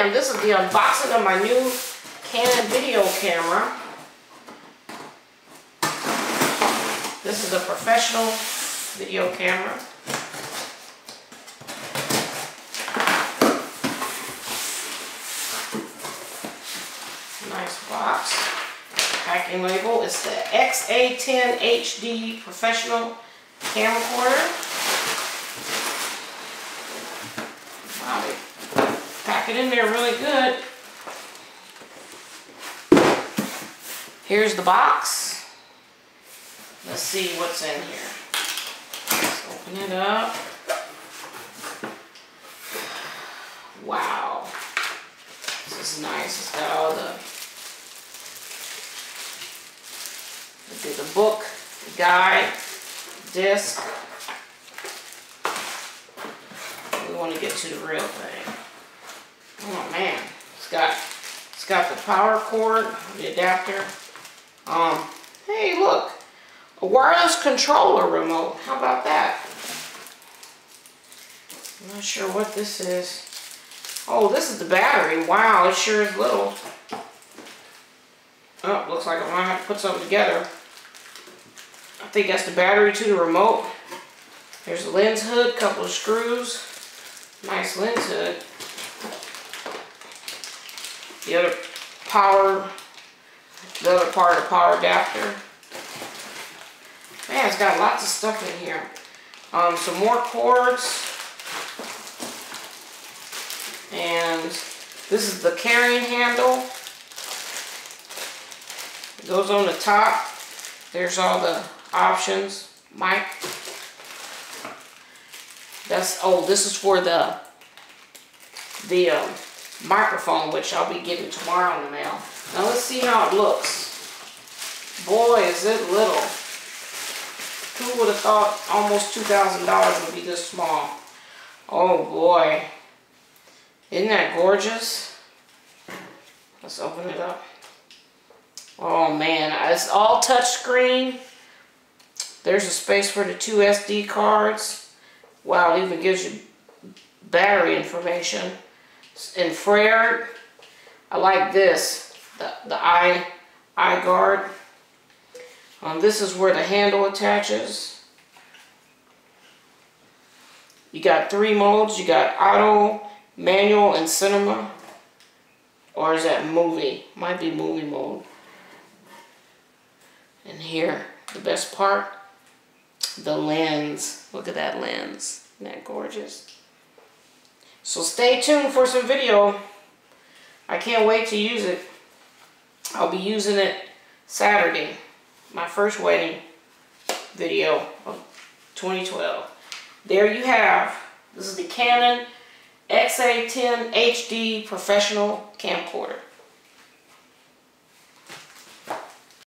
man, this is the unboxing of my new Canon video camera. This is a professional video camera. Nice box. Packing label. It's the XA10 HD professional camcorder. Wow, they pack it in there really good. Here's the box. Let's see what's in here. Let's open it up. Wow. This is nice. It's got all the book, the guide, disc. We want to get to the real thing. Oh man, it's got the power cord, the adapter. Hey, look, a wireless controller remote. How about that? I'm not sure what this is. Oh, this is the battery. Wow, it sure is little. Oh, looks like I'm gonna have to put something together. I think that's the battery to the remote. There's a lens hood, couple of screws. Nice lens hood. The other part of the power adapter. Man, it's got lots of stuff in here. Some more cords. And this is the carrying handle. It goes on the top. There's all the options. Mic. This is for the microphone, which I'll be getting tomorrow in the mail. Now let's see how it looks. Boy, is it little. Who would have thought almost $2,000 would be this small? Oh boy. Isn't that gorgeous? Let's open it up. Oh man, it's all touch screen. There's a space for the 2 SD cards. Wow, it even gives you battery information. It's infrared. I like this, the eye guard. This is where the handle attaches. You got 3 modes. You got auto, manual, and cinema. Or is that movie? Might be movie mode. And here, the best part, the lens. Look at that lens. Isn't that gorgeous? So stay tuned for some video. I can't wait to use it. I'll be using it Saturday. My first wedding video of 2012. There you have. This is the Canon XA10 HD professional camcorder.